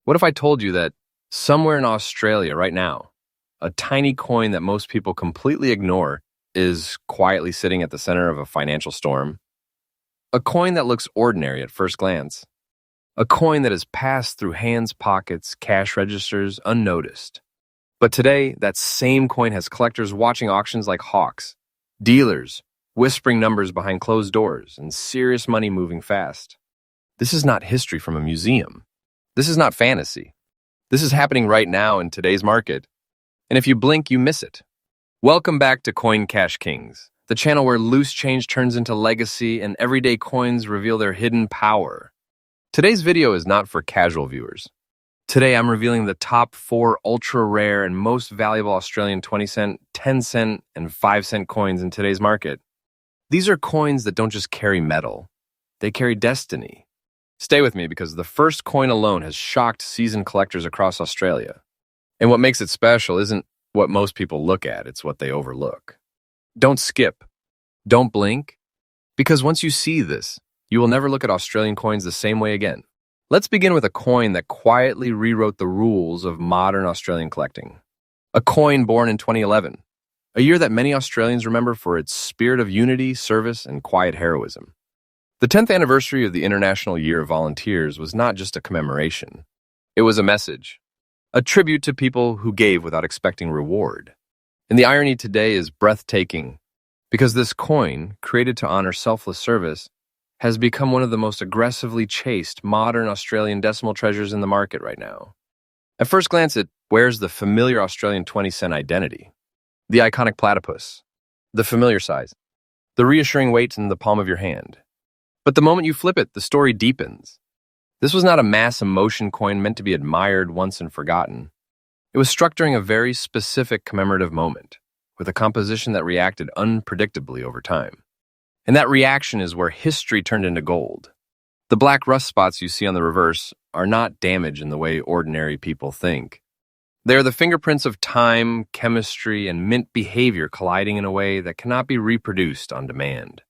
What if I told you that somewhere in Australia right now, a tiny coin that most people completely ignore is quietly sitting at the center of a financial storm? A coin that looks ordinary at first glance. A coin that has passed through hands, pockets, cash registers unnoticed. But today, that same coin has collectors watching auctions like hawks, dealers whispering numbers behind closed doors, and serious money moving fast. This is not history from a museum. This is not fantasy. This is happening right now in today's market. And if you blink, you miss it. Welcome back to Coin Cash Kings, the channel where loose change turns into legacy and everyday coins reveal their hidden power. Today's video is not for casual viewers. Today, I'm revealing the top 4 ultra-rare and most valuable Australian 20-cent, 10-cent, and 5-cent coins in today's market. These are coins that don't just carry metal. They carry destiny. Stay with me because the first coin alone has shocked seasoned collectors across Australia. And what makes it special isn't what most people look at, it's what they overlook. Don't skip. Don't blink. Because once you see this, you will never look at Australian coins the same way again. Let's begin with a coin that quietly rewrote the rules of modern Australian collecting. A coin born in 2011, a year that many Australians remember for its spirit of unity, service, and quiet heroism. The 10th anniversary of the International Year of Volunteers was not just a commemoration. It was a message, a tribute to people who gave without expecting reward. And the irony today is breathtaking, because this coin, created to honor selfless service, has become one of the most aggressively chased modern Australian decimal treasures in the market right now. At first glance, it wears the familiar Australian 20-cent identity. The iconic platypus, the familiar size, the reassuring weight in the palm of your hand. But the moment you flip it, the story deepens. This was not a mass emotion coin meant to be admired once and forgotten. It was struck during a very specific commemorative moment, with a composition that reacted unpredictably over time. And that reaction is where history turned into gold. The black rust spots you see on the reverse are not damage in the way ordinary people think. They are the fingerprints of time, chemistry, and mint behavior colliding in a way that cannot be reproduced on demand.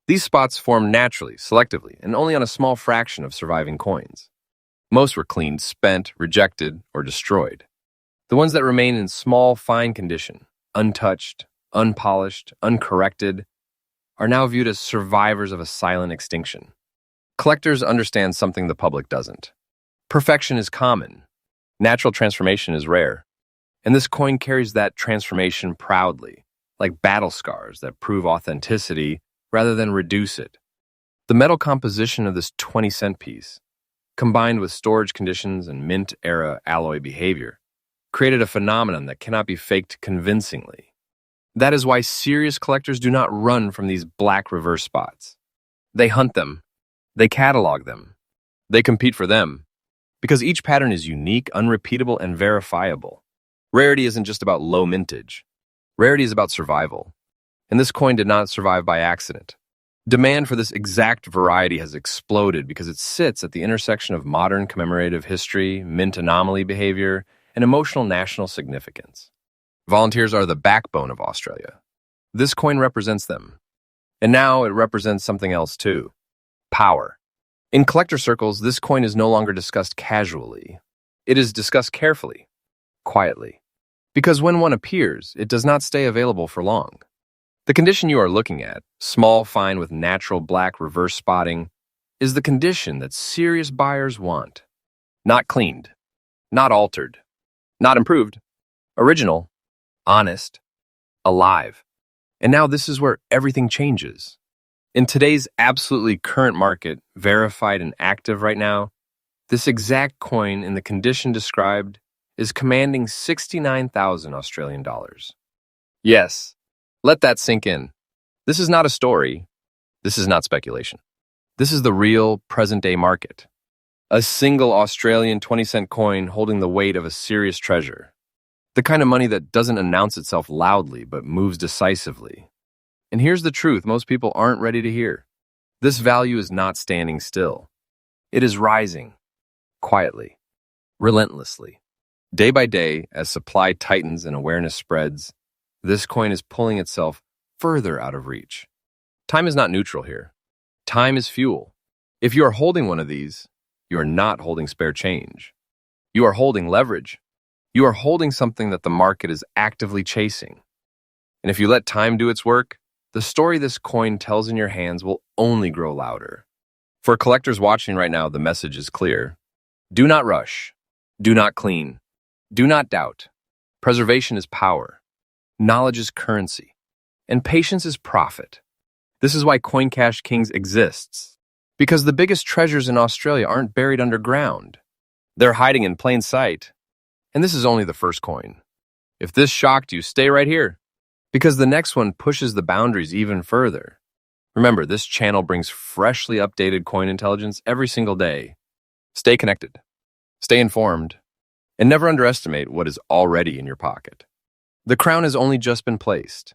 These spots formed naturally, selectively, and only on a small fraction of surviving coins. Most were cleaned, spent, rejected, or destroyed. The ones that remain in small, fine condition, untouched, unpolished, uncorrected, are now viewed as survivors of a silent extinction. Collectors understand something the public doesn't. Perfection is common. Natural transformation is rare. And this coin carries that transformation proudly, like battle scars that prove authenticity rather than reduce it. The metal composition of this 20-cent piece, combined with storage conditions and mint-era alloy behavior, created a phenomenon that cannot be faked convincingly. That is why serious collectors do not run from these black reverse spots. They hunt them. They catalog them. They compete for them. Because each pattern is unique, unrepeatable, and verifiable. Rarity isn't just about low mintage. Rarity is about survival. And this coin did not survive by accident. Demand for this exact variety has exploded because it sits at the intersection of modern commemorative history, mint anomaly behavior, and emotional national significance. Volunteers are the backbone of Australia. This coin represents them. And now it represents something else too. Power. In collector circles, this coin is no longer discussed casually. It is discussed carefully, quietly. Because when one appears, it does not stay available for long. The condition you are looking at, small, fine with natural black reverse spotting, is the condition that serious buyers want. Not cleaned, not altered, not improved, original, honest, alive. And now this is where everything changes. In today's absolutely current market, verified and active right now, this exact coin in the condition described is commanding 69,000 Australian dollars. Yes, let that sink in. This is not a story. This is not speculation. This is the real present-day market. A single Australian 20-cent coin holding the weight of a serious treasure. The kind of money that doesn't announce itself loudly but moves decisively. And here's the truth most people aren't ready to hear. This value is not standing still. It is rising, quietly, relentlessly. Day by day, as supply tightens and awareness spreads, this coin is pulling itself further out of reach. Time is not neutral here. Time is fuel. If you are holding one of these, you are not holding spare change. You are holding leverage. You are holding something that the market is actively chasing. And if you let time do its work, the story this coin tells in your hands will only grow louder. For collectors watching right now, the message is clear. Do not rush. Do not clean. Do not doubt. Preservation is power. Knowledge is currency. And patience is profit. This is why Coin Cash Kings exists. Because the biggest treasures in Australia aren't buried underground. They're hiding in plain sight. And this is only the first coin. If this shocked you, stay right here. Because the next one pushes the boundaries even further. Remember, this channel brings freshly updated coin intelligence every single day. Stay connected. Stay informed. And never underestimate what is already in your pocket. The crown has only just been placed.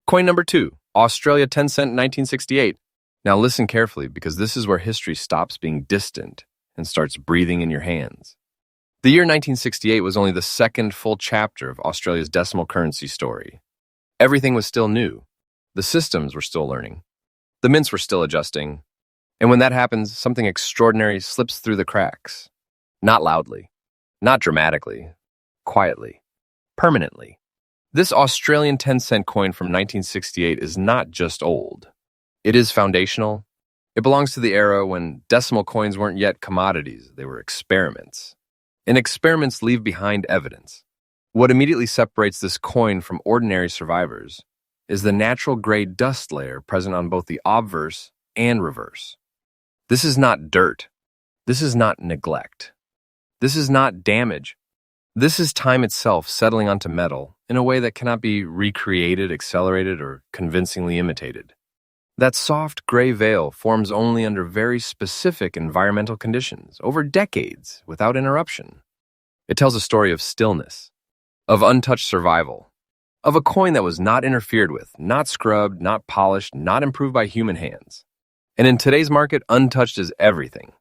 Coin number 2, Australia 10 cent 1968. Now listen carefully because this is where history stops being distant and starts breathing in your hands. The year 1968 was only the second full chapter of Australia's decimal currency story. Everything was still new. The systems were still learning. The mints were still adjusting. And when that happens, something extraordinary slips through the cracks. Not loudly, not dramatically, quietly, permanently. This Australian 10-cent coin from 1968 is not just old. It is foundational. It belongs to the era when decimal coins weren't yet commodities, they were experiments. And experiments leave behind evidence. What immediately separates this coin from ordinary survivors is the natural gray dust layer present on both the obverse and reverse. This is not dirt. This is not neglect. This is not damage. This is time itself settling onto metal in a way that cannot be recreated, accelerated, or convincingly imitated. That soft gray veil forms only under very specific environmental conditions, over decades, without interruption. It tells a story of stillness, of untouched survival, of a coin that was not interfered with, not scrubbed, not polished, not improved by human hands. And in today's market, untouched is everything.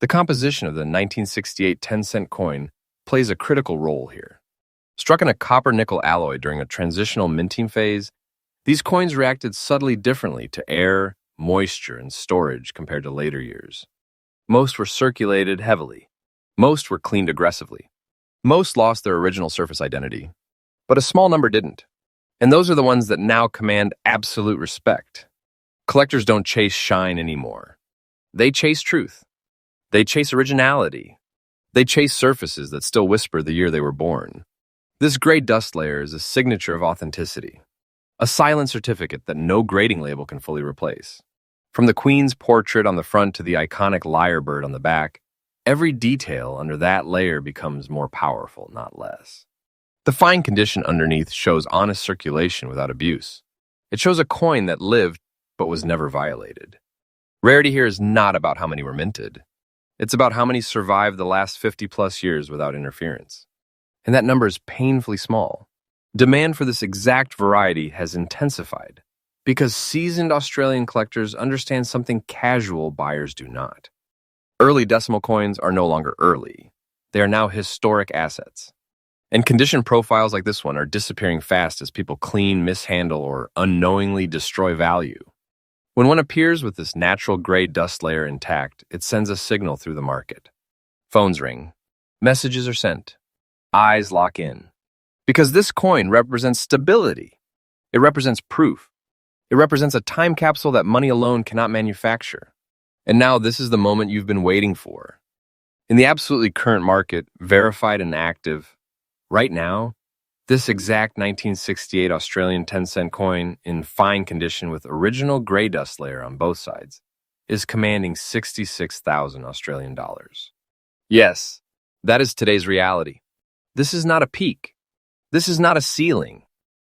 The composition of the 1968 10-cent coin plays a critical role here. Struck in a copper-nickel alloy during a transitional minting phase, these coins reacted subtly differently to air, moisture, and storage compared to later years. Most were circulated heavily. Most were cleaned aggressively. Most lost their original surface identity. But a small number didn't. And those are the ones that now command absolute respect. Collectors don't chase shine anymore. They chase truth. They chase originality. They chase surfaces that still whisper the year they were born. This gray dust layer is a signature of authenticity. A silent certificate that no grading label can fully replace. From the Queen's portrait on the front to the iconic lyrebird on the back, every detail under that layer becomes more powerful, not less. The fine condition underneath shows honest circulation without abuse. It shows a coin that lived but was never violated. Rarity here is not about how many were minted. It's about how many survived the last 50-plus years without interference. And that number is painfully small. Demand for this exact variety has intensified because seasoned Australian collectors understand something casual buyers do not. Early decimal coins are no longer early. They are now historic assets. And condition profiles like this one are disappearing fast as people clean, mishandle, or unknowingly destroy value. When one appears with this natural gray dust layer intact, it sends a signal through the market. Phones ring. Messages are sent. Eyes lock in. Because this coin represents stability. It represents proof. It represents a time capsule that money alone cannot manufacture. And now this is the moment you've been waiting for. In the absolutely current market, verified and active, right now, this exact 1968 Australian 10-cent coin in fine condition with original gray dust layer on both sides is commanding 66,000 Australian dollars. Yes, that is today's reality. This is not a peak. This is not a ceiling.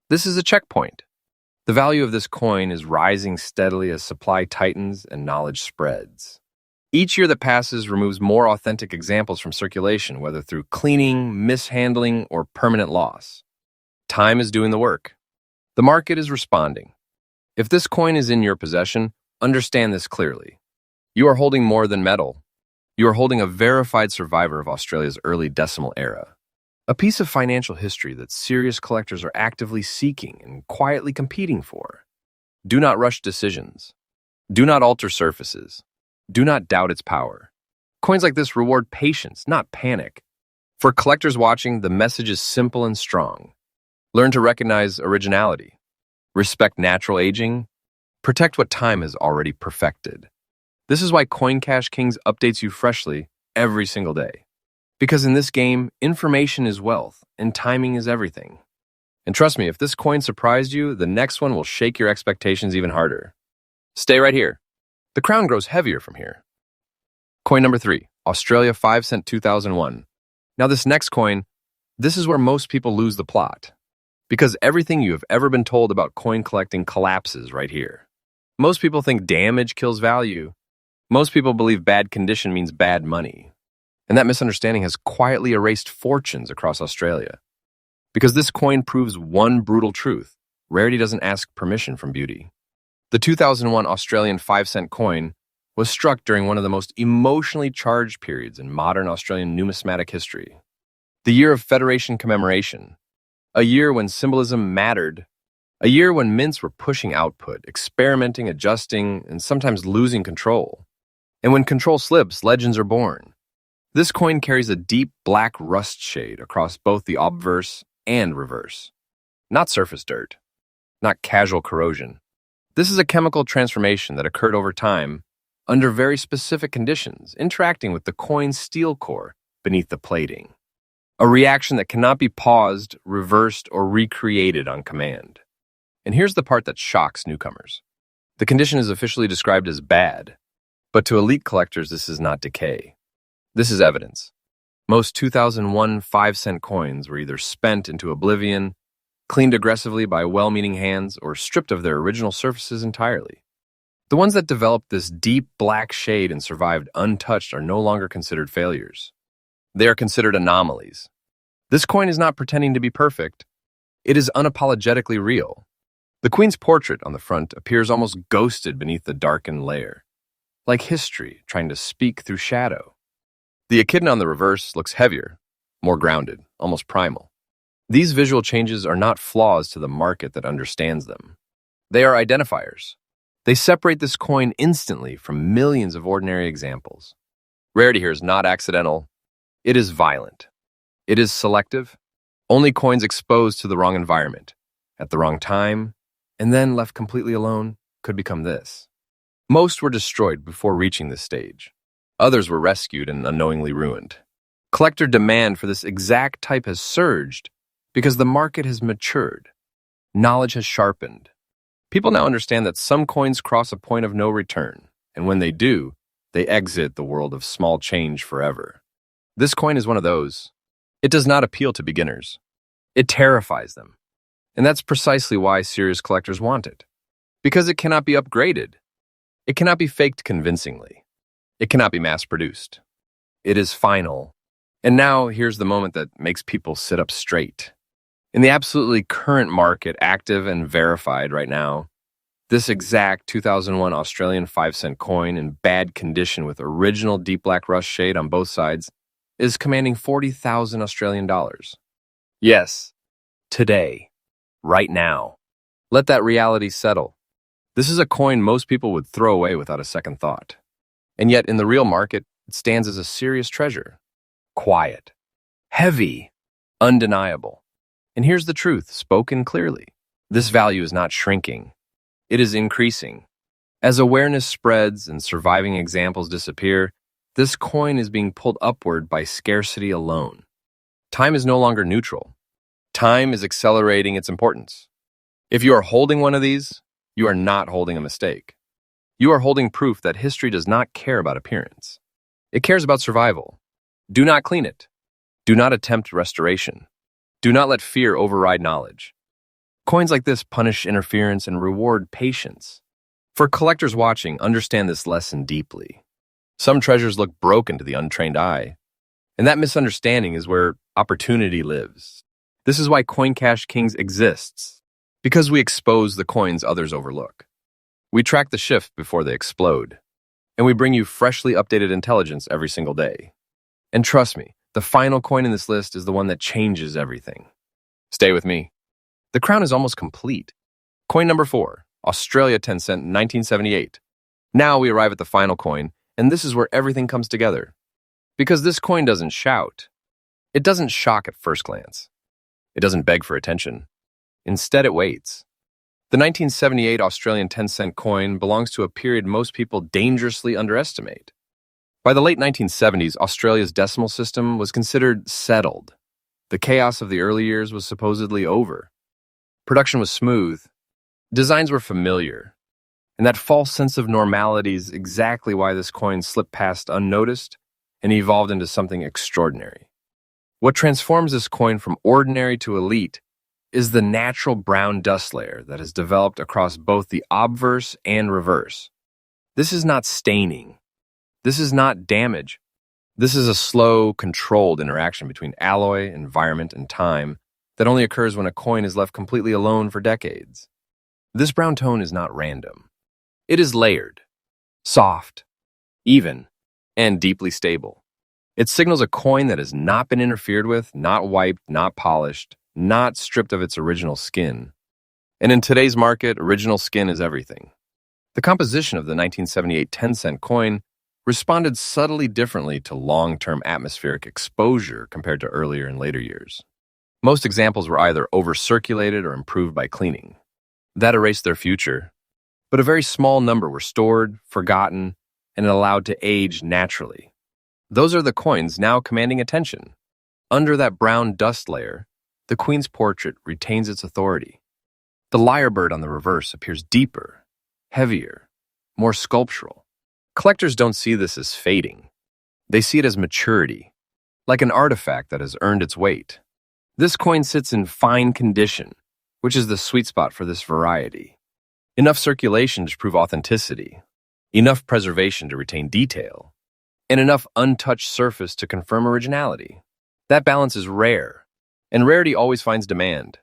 This is a checkpoint. The value of this coin is rising steadily as supply tightens and knowledge spreads. Each year that passes removes more authentic examples from circulation, whether through cleaning, mishandling, or permanent loss. Time is doing the work. The market is responding. If this coin is in your possession, understand this clearly. You are holding more than metal. You are holding a verified survivor of Australia's early decimal era. A piece of financial history that serious collectors are actively seeking and quietly competing for. Do not rush decisions. Do not alter surfaces. Do not doubt its power. Coins like this reward patience, not panic. For collectors watching, the message is simple and strong. Learn to recognize originality, respect natural aging, protect what time has already perfected. This is why Coin Cash Kings updates you freshly every single day. Because in this game, information is wealth and timing is everything. And trust me, if this coin surprised you, the next one will shake your expectations even harder. Stay right here. The crown grows heavier from here. Coin number 3, Australia 5 cent 2001. Now this next coin, this is where most people lose the plot. Because everything you have ever been told about coin collecting collapses right here. Most people think damage kills value. Most people believe bad condition means bad money. And that misunderstanding has quietly erased fortunes across Australia. Because this coin proves one brutal truth: rarity doesn't ask permission from beauty. The 2001 Australian 5 cent coin was struck during one of the most emotionally charged periods in modern Australian numismatic history. The year of Federation commemoration, a year when symbolism mattered, a year when mints were pushing output, experimenting, adjusting, and sometimes losing control. And when control slips, legends are born. This coin carries a deep black rust shade across both the obverse and reverse. Not surface dirt, not casual corrosion. This is a chemical transformation that occurred over time under very specific conditions, interacting with the coin's steel core beneath the plating. A reaction that cannot be paused, reversed, or recreated on command. And here's the part that shocks newcomers. The condition is officially described as bad, but to elite collectors, this is not decay. This is evidence. Most 2001 5 cent coins were either spent into oblivion, cleaned aggressively by well-meaning hands, or stripped of their original surfaces entirely. The ones that developed this deep black shade and survived untouched are no longer considered failures. They are considered anomalies. This coin is not pretending to be perfect. It is unapologetically real. The Queen's portrait on the front appears almost ghosted beneath the darkened layer, like history trying to speak through shadow. The echidna on the reverse looks heavier, more grounded, almost primal. These visual changes are not flaws to the market that understands them. They are identifiers. They separate this coin instantly from millions of ordinary examples. Rarity here is not accidental. It is violent. It is selective. Only coins exposed to the wrong environment, at the wrong time, and then left completely alone could become this. Most were destroyed before reaching this stage. Others were rescued and unknowingly ruined. Collector demand for this exact type has surged because the market has matured. Knowledge has sharpened. People now understand that some coins cross a point of no return, and when they do, they exit the world of small change forever. This coin is one of those. It does not appeal to beginners. It terrifies them. And that's precisely why serious collectors want it. Because it cannot be upgraded. It cannot be faked convincingly. It cannot be mass-produced. It is final. And now, here's the moment that makes people sit up straight. In the absolutely current market, active and verified right now, this exact 2001 Australian 5 cent coin in bad condition with original deep black rust shade on both sides is commanding 40,000 Australian dollars. Yes, today, right now. Let that reality settle. This is a coin most people would throw away without a second thought. And yet, in the real market, it stands as a serious treasure. Quiet. Heavy. Undeniable. And here's the truth, spoken clearly. This value is not shrinking. It is increasing. As awareness spreads and surviving examples disappear, this coin is being pulled upward by scarcity alone. Time is no longer neutral. Time is accelerating its importance. If you are holding one of these, you are not holding a mistake. You are holding proof that history does not care about appearance. It cares about survival. Do not clean it. Do not attempt restoration. Do not let fear override knowledge. Coins like this punish interference and reward patience. For collectors watching, understand this lesson deeply. Some treasures look broken to the untrained eye, and that misunderstanding is where opportunity lives. This is why Coin Cash Kings exists, because we expose the coins others overlook. We track the shift before they explode, and we bring you freshly updated intelligence every single day. And trust me, the final coin in this list is the one that changes everything. Stay with me. The crown is almost complete. Coin number 4, Australia 10 cent 1978. Now we arrive at the final coin, and this is where everything comes together. Because this coin doesn't shout. It doesn't shock at first glance. It doesn't beg for attention. Instead, it waits. The 1978 Australian 10-cent coin belongs to a period most people dangerously underestimate. By the late 1970s, Australia's decimal system was considered settled. The chaos of the early years was supposedly over. Production was smooth. Designs were familiar. And that false sense of normality is exactly why this coin slipped past unnoticed and evolved into something extraordinary. What transforms this coin from ordinary to elite is the natural brown dust layer that has developed across both the obverse and reverse. This is not staining. This is not damage. This is a slow, controlled interaction between alloy, environment, and time that only occurs when a coin is left completely alone for decades. This brown tone is not random. It is layered, soft, even, and deeply stable. It signals a coin that has not been interfered with, not wiped, not polished, not stripped of its original skin. And in today's market, original skin is everything. The composition of the 1978 10-cent coin responded subtly differently to long-term atmospheric exposure compared to earlier and later years. Most examples were either over-circulated or improved by cleaning. That erased their future. But a very small number were stored, forgotten, and allowed to age naturally. Those are the coins now commanding attention. Under that brown dust layer, the Queen's portrait retains its authority. The lyrebird on the reverse appears deeper, heavier, more sculptural. Collectors don't see this as fading. They see it as maturity, like an artifact that has earned its weight. This coin sits in fine condition, which is the sweet spot for this variety. Enough circulation to prove authenticity, enough preservation to retain detail, and enough untouched surface to confirm originality. That balance is rare, and rarity always finds demand.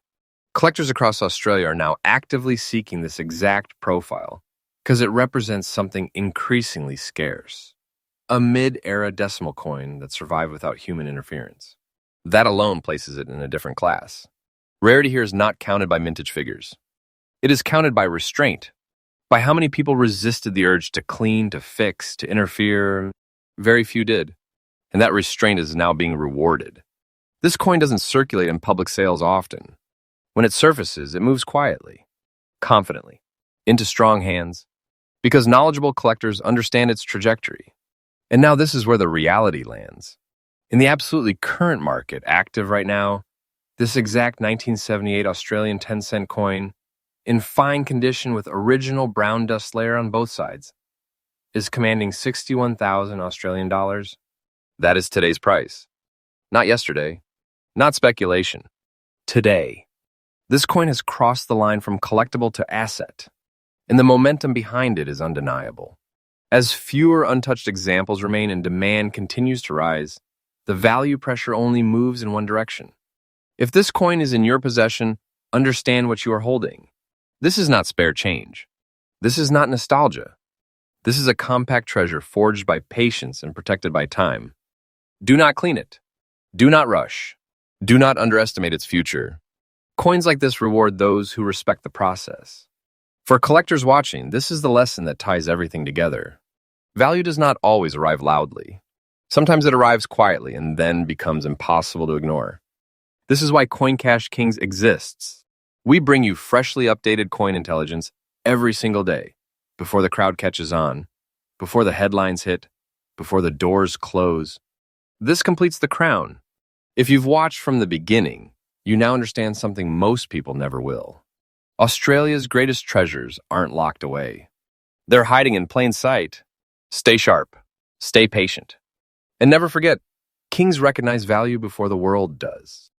Collectors across Australia are now actively seeking this exact profile because it represents something increasingly scarce. A mid-era decimal coin that survived without human interference. That alone places it in a different class. Rarity here is not counted by mintage figures. It is counted by restraint, by how many people resisted the urge to clean, to fix, to interfere. Very few did, and that restraint is now being rewarded. This coin doesn't circulate in public sales often. When it surfaces, it moves quietly, confidently, into strong hands, because knowledgeable collectors understand its trajectory. And now this is where the reality lands. In the absolutely current market, active right now, this exact 1978 Australian 10-cent coin, in fine condition with original brown dust layer on both sides, is commanding 61,000 Australian dollars. That is today's price. Not yesterday, not speculation. Today. This coin has crossed the line from collectible to asset, and the momentum behind it is undeniable. As fewer untouched examples remain and demand continues to rise, the value pressure only moves in one direction. If this coin is in your possession, understand what you are holding. This is not spare change. This is not nostalgia. This is a compact treasure forged by patience and protected by time. Do not clean it. Do not rush. Do not underestimate its future. Coins like this reward those who respect the process. For collectors watching, this is the lesson that ties everything together. Value does not always arrive loudly. Sometimes it arrives quietly and then becomes impossible to ignore. This is why Coin Cash Kings exists. We bring you freshly updated coin intelligence every single day, before the crowd catches on, before the headlines hit, before the doors close. This completes the crown. If you've watched from the beginning, you now understand something most people never will. Australia's greatest treasures aren't locked away. They're hiding in plain sight. Stay sharp. Stay patient. And never forget, kings recognize value before the world does.